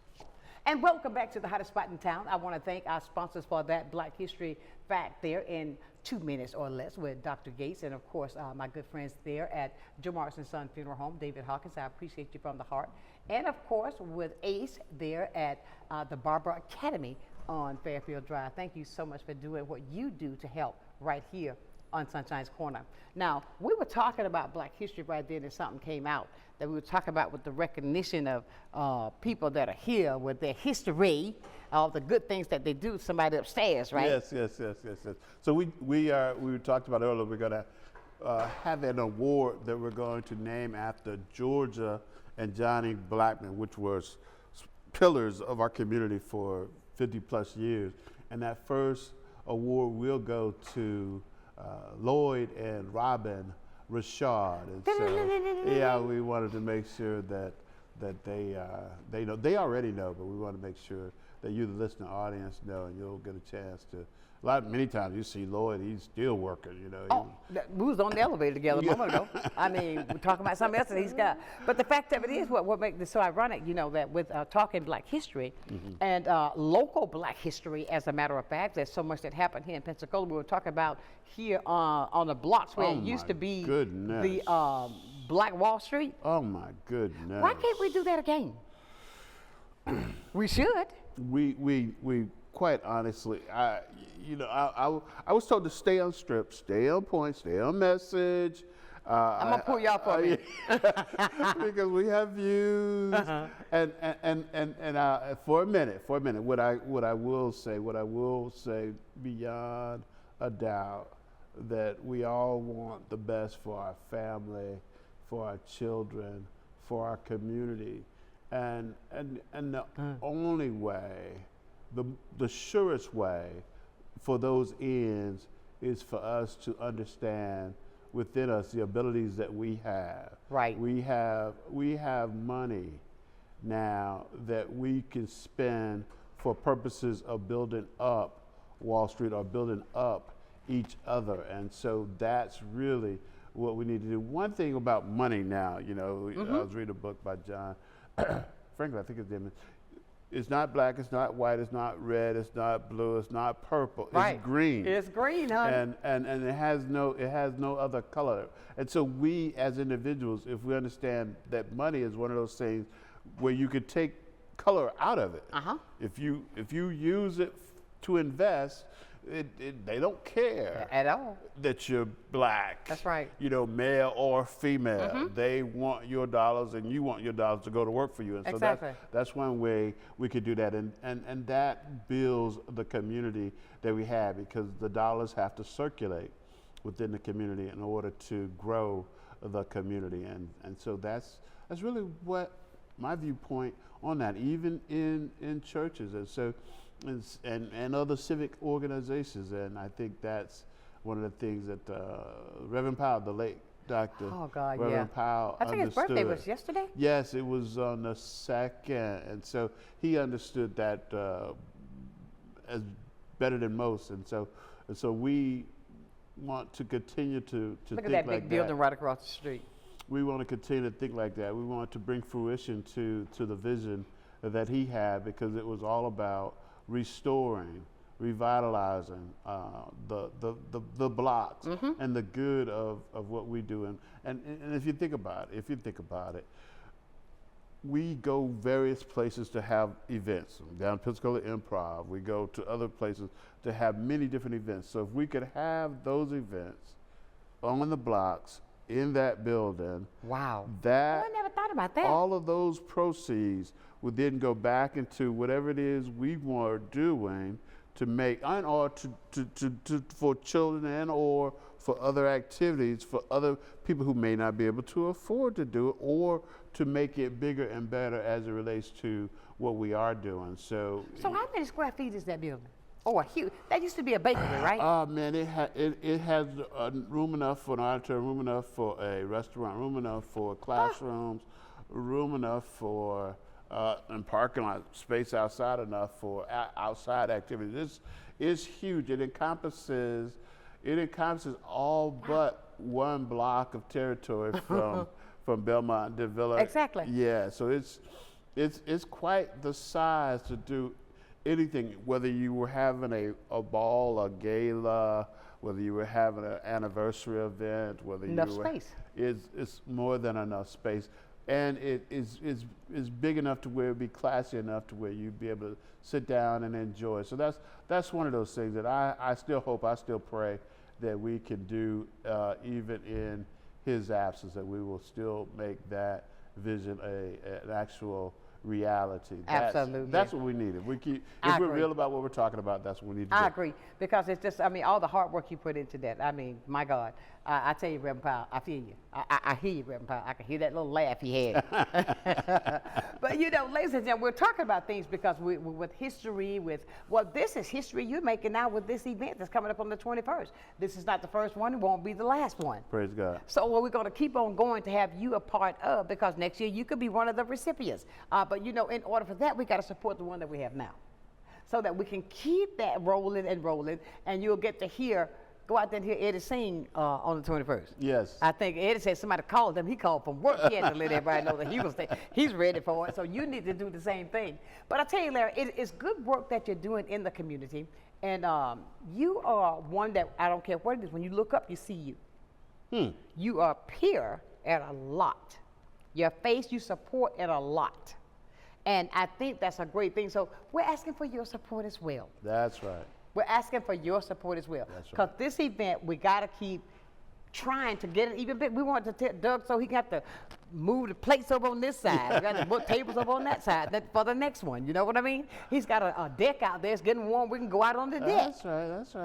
And welcome back to the hottest spot in town. I want to thank our sponsors for that Black History Fact there in 2 minutes or less with Dr. Gates, and of course my good friends there at Joe Morrison Son Funeral Home, David Hawkins. I appreciate you from the heart. And of course with Ace there at the Barber Academy on Fairfield Drive. Thank you so much for doing what you do to help right here on Sunshine's Corner. Now, we were talking about Black history right then, and something came out that we were talking about with the recognition of people that are here with their history, all the good things that they do, somebody upstairs, right? Yes. So we talked about earlier, we're gonna have an award that we're going to name after Georgia and Johnny Blackman, which was pillars of our community for 50 plus years. And that first award will go to Lloyd and Robin Richard. And so, yeah, we wanted to make sure that they know. They already know, but we want to make sure that you, the listening audience, know, and you'll get a chance to. Many times you see Lloyd, he's still working, you know. We was on the elevator together a moment ago. I mean, we're talking about something else that he's got. But the fact of it is, what makes this so ironic, you know, that with talking Black history and local Black history, as a matter of fact, there's so much that happened here in Pensacola. We were talking about here on the blocks where it used to be the Black Wall Street. Oh my goodness! Why can't we do that again? We should. We quite honestly, I was told to stay on script, stay on point, stay on message. I'm gonna pull y'all for me because we have views. And for a minute, what I will say beyond a doubt, that we all want the best for our family, for our children, for our community, and the only way, the surest way for those ends is for us to understand within us the abilities that we have. Right. We have money now that we can spend for purposes of building up Wall Street or building up each other. And so that's really what we need to do. One thing about money now, you know, I was reading a book by John, frankly, I think his name is, it's not black, it's not white, it's not red, it's not blue, it's not purple, it's green. It's green, honey. And it has no other color. And so we as individuals, if we understand that money is one of those things where you could take color out of it. If you use it to invest, they don't care at all that you're black. That's right. You know, male or female. They want your dollars, and you want your dollars to go to work for you. And so that's one way we could do that, and that builds the community that we have, because the dollars have to circulate within the community in order to grow the community, and so that's really what my viewpoint on that, even in churches, and so. And other civic organizations, and I think that's one of the things that Reverend Powell, the late Dr. Reverend Powell, I think understood. his birthday was yesterday. Yes, it was on the 2nd, and so he understood that as better than most, and so we want to continue to look think at that like big building right across the street. We want to continue to think like that. We want to bring fruition to the vision that he had, because it was all about restoring, revitalizing the blocks and the good of what we do. And if you think about it, we go various places to have events. Down Pensacola Improv, we go to other places to have many different events. So if we could have those events on the blocks in that building, wow, that I never thought about that. All of those proceeds would then go back into whatever it is we were doing to make, and or to for children, and or for other activities for other people who may not be able to afford to do it, or to make it bigger and better as it relates to what we are doing. So how many square feet is that building? Oh, a huge. That used to be a bakery, right? Oh man, it has room enough for an auditorium, room enough for a restaurant, room enough for classrooms, room enough for and parking lot space outside enough for outside activities. It's huge. It encompasses all but one block of territory from Belmont to Villa. Exactly. Yeah. So it's quite the size to do anything, whether you were having a ball, a gala, whether you were having an anniversary event, whether enough you were, space. It's more than enough space, and it is big enough to where it'd be classy enough to where you'd be able to sit down and enjoy. So that's one of those things that I still hope, I still pray that we can do, even in his absence, that we will still make that vision an actual reality. Absolutely. That's what we need. If we're real about what we're talking about, that's what we need to do. I agree, because it's just, I mean, all the hard work you put into that. I mean, my God. I tell you, Reverend Powell, I feel you. I hear you, Reverend Powell. I can hear that little laugh he had. But you know, ladies and gentlemen, we're talking about things because with history, this is history you're making now with this event that's coming up on the 21st. This is not the first one, it won't be the last one. Praise God. So we're going to keep on going to have you a part of, because next year you could be one of the recipients. But you know, in order for that, we got to support the one that we have now, so that we can keep that rolling, and you'll get to go out there and hear Eddie sing on the 21st. Yes. I think Eddie said somebody called him. He called from work. He had to let everybody know that he was there. He's ready for it. So you need to do the same thing. But I tell you, Larry, it's good work that you're doing in the community. And you are one that, I don't care what it is, when you look up, you see you. You appear at a lot. Your face you support at a lot. And I think that's a great thing. So we're asking for your support as well. That's right. We're asking for your support as well. That's right. Because this event, we got to keep trying to get it even big. We want to tell Doug so he can have to move the plates over on this side. We got to put tables over on that side for the next one. You know what I mean? He's got a deck out there. It's getting warm. We can go out on the deck. That's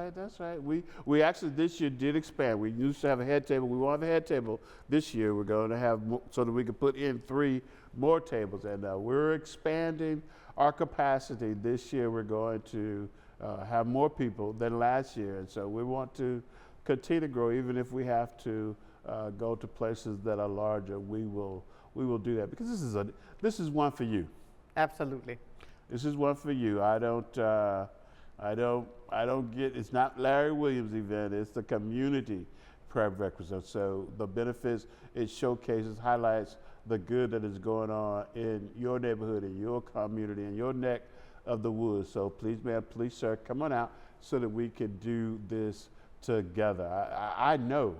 right. We actually this year did expand. We used to have a head table. We won't have a head table this year. We're going to have so that we can put in 3 more tables. And we're expanding our capacity. This year we're going to have more people than last year. And so we want to continue to grow, even if we have to go to places that are larger. We will do that, because this is one for you. Absolutely. This is one for you. I don't get. It's not Larry Williams' event. It's the community prerequisite. So the benefits it showcases, highlights the good that is going on in your neighborhood, in your community, in your neck of the woods. So please, ma'am, please, sir, come on out so that we can do this together. I know.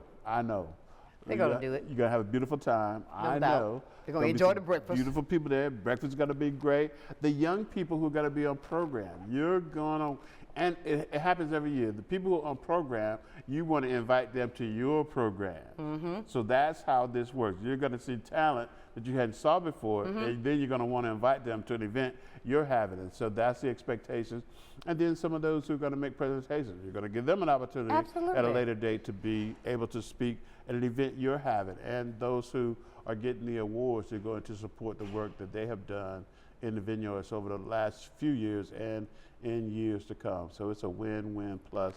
They're going to do it. You're going to have a beautiful time. I know. They're going to enjoy the breakfast. Beautiful people there. Breakfast is going to be great. The young people who are going to be on program, you're going to, and it happens every year. The people who are on program, you want to invite them to your program. So that's how this works. You're going to see talent that you hadn't saw before, and then you're going to want to invite them to an event you're having. And so that's the expectations. And then some of those who are going to make presentations, you're going to give them an opportunity at a later date to be able to speak at an event you're having. And those who are getting the awards are going to support the work that they have done in the vineyards over the last few years and in years to come. So it's a win-win plus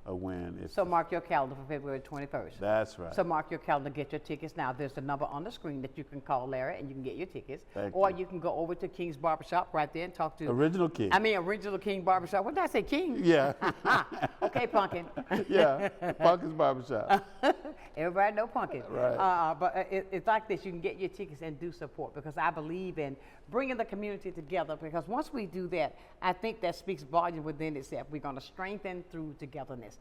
a win. So mark your calendar for February 21st. That's right. So mark your calendar, get your tickets now. There's a number on the screen that you can call Larry and you can get your tickets. Or you can go over to King's Barbershop right there and talk to Original King. Original King Barbershop. What did I say, King? Yeah. Okay, Pumpkin. Yeah, Pumpkin's Barbershop. Everybody know Pumpkin. Right. But it's like this. You can get your tickets and do support, because I believe in bringing the community together, because once we do that, I think that speaks volume within itself. We're going to strengthen through togetherness.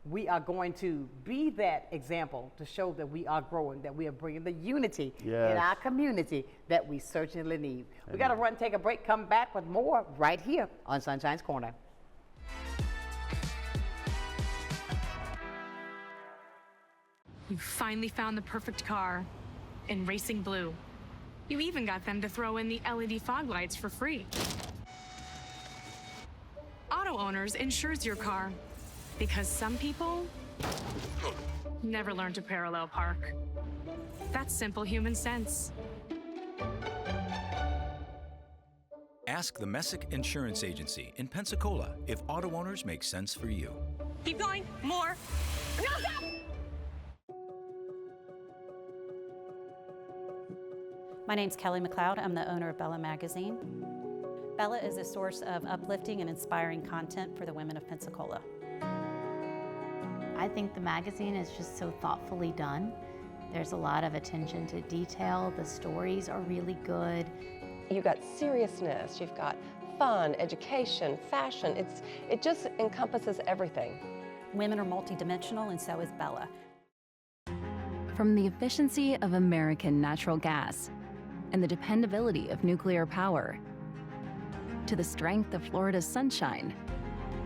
We are going to be that example to show that we are growing, that we are bringing the unity in our community that we certainly need. We got to run, take a break, come back with more right here on Sunshine's Corner. You finally found the perfect car in racing blue. You even got them to throw in the LED fog lights for free. Auto Owners insures your car, because some people never learn to parallel park. That's simple human sense. Ask the Messick Insurance Agency in Pensacola if Auto Owners make sense for you. Keep going, more. No, stop! My name's Kelly McLeod. I'm the owner of Bella Magazine. Bella is a source of uplifting and inspiring content for the women of Pensacola. I think the magazine is just so thoughtfully done. There's a lot of attention to detail. The stories are really good. You've got seriousness, you've got fun, education, fashion. It just encompasses everything. Women are multidimensional, and so is Bella. From the efficiency of American natural gas and the dependability of nuclear power, to the strength of Florida's sunshine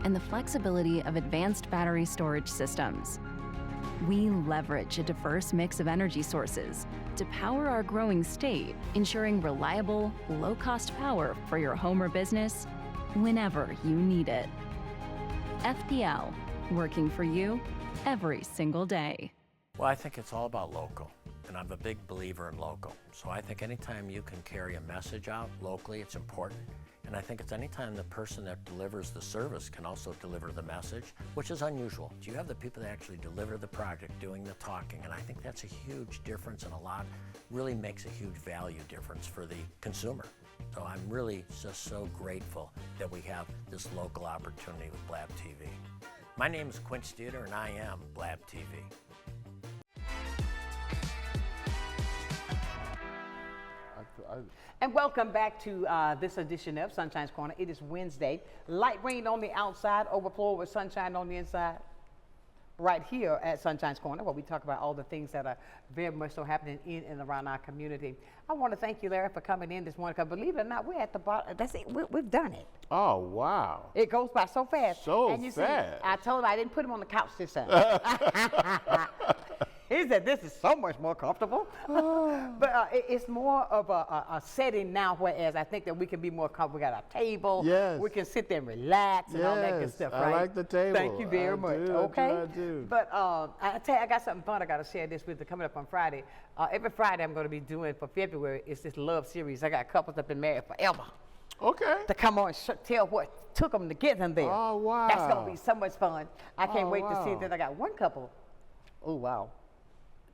and the flexibility of advanced battery storage systems, we leverage a diverse mix of energy sources to power our growing state, ensuring reliable, low-cost power for your home or business whenever you need it. FPL, working for you every single day. Well, I think it's all about local, and I'm a big believer in local. So I think anytime you can carry a message out locally, it's important. And I think it's anytime the person that delivers the service can also deliver the message, which is unusual. You have the people that actually deliver the project doing the talking, and I think that's a huge difference, and really makes a huge value difference for the consumer. So I'm really just so grateful that we have this local opportunity with Blab TV. My name is Quint Studer, and I am Blab TV. And welcome back to this edition of Sunshine's Corner. It is Wednesday. Light rain on the outside, overflow with sunshine on the inside. Right here at Sunshine's Corner, where we talk about all the things that are very much so happening in and around our community. I want to thank you, Larry, for coming in this morning, because believe it or not, we're at the bottom. That's it. We've done it. Oh, wow. It goes by so fast. So and you fast. See, I told him I didn't put him on the couch this time. He said, this is so much more comfortable. But it's more of a setting now, whereas I think that we can be more comfortable. We got our table. Yes. We can sit there and relax and all that good stuff, right? I like the table. Thank you very much. Okay? I do. But I tell you, I got something fun I got to share this with you coming up on Friday. Every Friday I'm going to be doing for February, it's this love series. I got couples that have been married forever. Okay. To come on and tell what took them to get them there. Oh, wow. That's going to be so much fun. I can't wait to see wow. that. I got one couple. Oh, wow.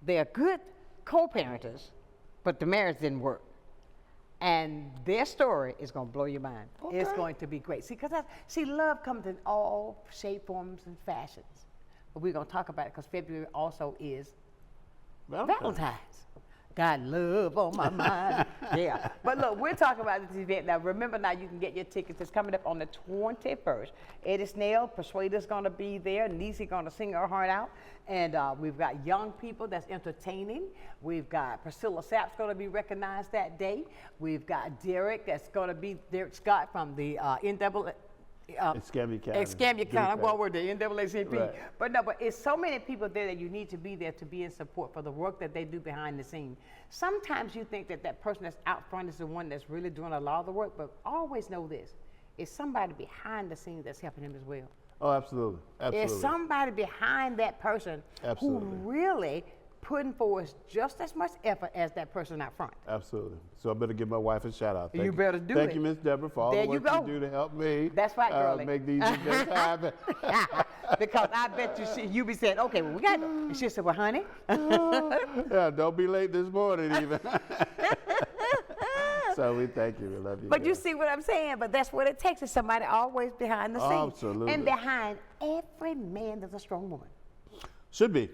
They're good co-parenters, but the marriage didn't work. And their story is going to blow your mind. Okay. It's going to be great. See, love comes in all shape, forms, and fashions. But we're going to talk about it because February also is Valentine's. Got love on my mind. Yeah. But look, we're talking about this event now. Remember now, you can get your tickets. It's coming up on the 21st. Eddie Snell, Persuader's going to be there. Niecy going to sing her heart out. And we've got young people that's entertaining. We've got Priscilla Sapp's going to be recognized that day. We've got Derek that's going to be Derek Scott from the NAACP. Escambia County. Escambia County. I'm going with the NAACP. Right. But it's so many people there that you need to be there to be in support for the work that they do behind the scenes. Sometimes you think that that person that's out front is the one that's really doing a lot of the work, but always know this. It's somebody behind the scenes that's helping him as well. Oh, absolutely. Absolutely. It's somebody behind that person Absolutely. who really putting forth just as much effort as that person out front. Absolutely. So I better give my wife a shout out. You better do Thank it. you, Miss Deborah, for all There the you work go. you do to help me. That's right, girlie. Make these events happen. Because I bet you be saying, okay, well, we got it. And she said, well, honey. Yeah, don't be late this morning even. So we thank you. We love you. But you see what I'm saying? But that's what it takes, is somebody always behind the scenes. Absolutely. And behind every man, there's a strong woman. Should be.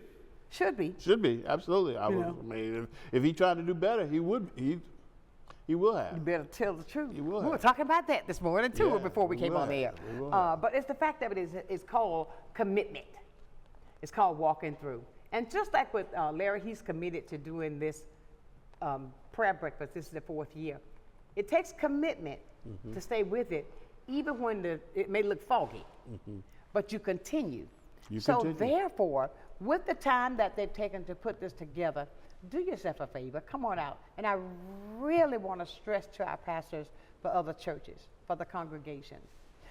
Should be. Should be. Absolutely. I mean, if he tried to do better, he will have. You better tell the truth. He will We were have. talking about that this morning, too, Yeah, before we we came will on the air. have. We will have. But it's the fact that it's called commitment. It's called walking through. And just like with Larry, he's committed to doing this prayer breakfast. This is the 4th year. It takes commitment to stay with it, even when it may look foggy. But you continue. Therefore, with the time that they've taken to put this together, do yourself a favor, come on out. And I really want to stress to our pastors for other churches, for the congregations.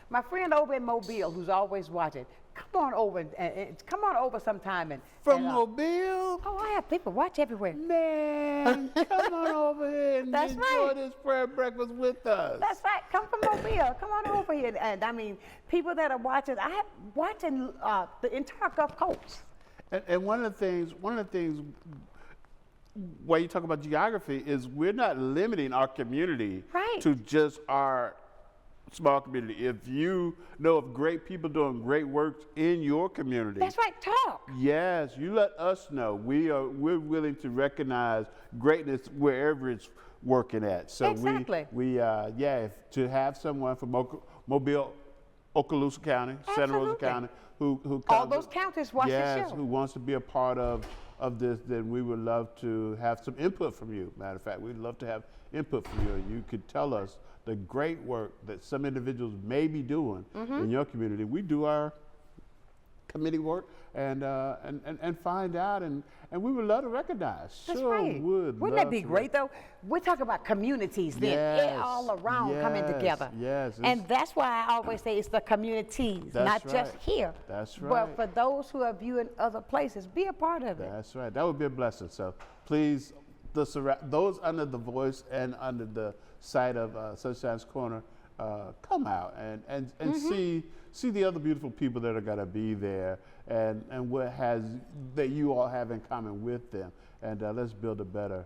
My friend over in Mobile, who's always watching, come on over and come on over sometime. Mobile? Oh, I have people watch everywhere. Man, come on over here and enjoy this prayer breakfast with us. That's right. Come from Mobile. Come on over here. And I mean, people that are watching, I have watching the entire Gulf Coast. And one of the things while you talk about geography is we're not limiting our community to just our small community. If you know of great people doing great work in your community, that's right, talk. Yes, you let us know. We're willing to recognize greatness wherever it's working at. So exactly. To have someone from Mobile, Okaloosa County, Santa Rosa County, who all those counties watch the show. Who wants to be a part of this, then we would love to have some input from you. Matter of fact, we'd love to have input from you. And you could tell us the great work that some individuals may be doing in your community. We do our committee work and find out, and we would love to recognize. That's sure right. would. Wouldn't that be great, though? We're talking about communities then, Yes, all around coming together. Yes. And that's why I always say it's the communities, That's not just right. here. That's right. But for those who are viewing other places, be a part of it. That's right. That would be a blessing. So please, those under the voice and under the site of Sunshine's Corner, come out and see the other beautiful people that are going to be there and what that you all have in common with them. And let's build a better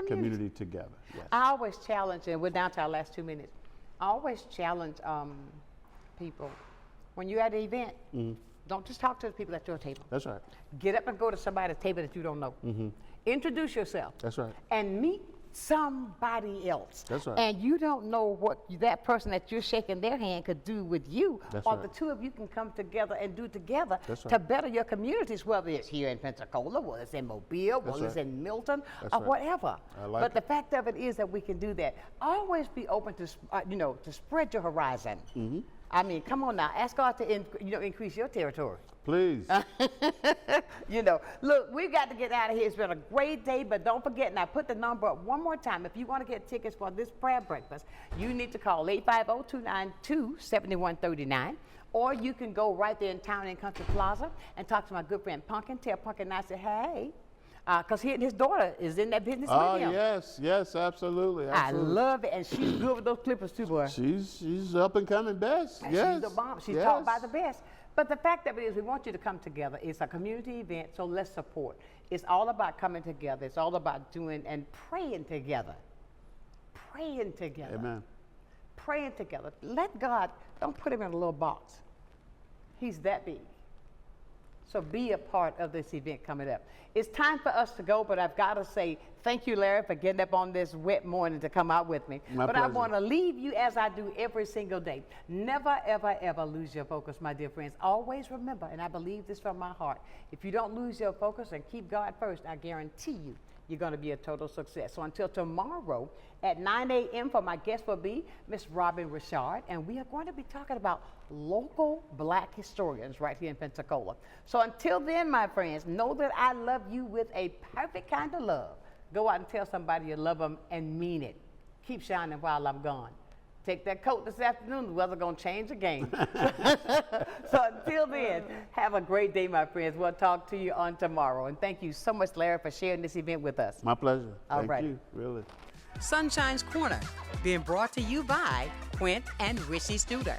community together. Yes. I always challenge, and we're down to our last 2 minutes, I always challenge people, when you're at an event, don't just talk to the people at your table. That's right. Get up and go to somebody's table that you don't know. Introduce yourself. That's right. And meet somebody else. That's right. And you don't know what that person that you're shaking their hand could do with you. That's or right. the two of you can come together and do together That's right. to better your communities, whether it's here in Pensacola, whether it's in Mobile, That's whether it's right. in Milton, That's or right. whatever. I like but it. the fact of it is that we can do that. Always be open to, to spread your horizon. I mean, come on now, ask God to increase your territory. Please. Look, we've got to get out of here. It's been a great day, but don't forget, and I put the number up one more time. If you want to get tickets for this prayer breakfast, you need to call 850-292-7139, or you can go right there in Town and Country Plaza and talk to my good friend Pumpkin. Tell Pumpkin I said, hey, because his daughter is in that business with him. Yes, absolutely. I love it, and she's good with those clippers too, boy. She's up and coming best. Yes. She's the bomb. She's taught by the best. But the fact of it is, we want you to come together. It's a community event, so let's support. It's all about coming together. It's all about doing and praying together. Praying together. Amen. Praying together. Let God, don't put him in a little box. He's that big. So be a part of this event coming up. It's time for us to go, but I've got to say thank you, Larry, for getting up on this wet morning to come out with me. My but pleasure. I want to leave you as I do every single day. Never, ever, ever lose your focus, my dear friends. Always remember, and I believe this from my heart, if you don't lose your focus and keep God first, I guarantee you're going to be a total success. So until tomorrow at 9 a.m. for my guest will be Miss Robin Richard, and we are going to be talking about local Black historians right here in Pensacola. So until then, my friends, know that I love you with a perfect kind of love. Go out and tell somebody you love them and mean it. Keep shining while I'm gone. Take that coat this afternoon, the weather's going to change again. So until then, have a great day, my friends. We'll talk to you on tomorrow. And thank you so much, Larry, for sharing this event with us. My pleasure. All Thank you, really. Sunshine's Corner, being brought to you by Quint and Richie Studer.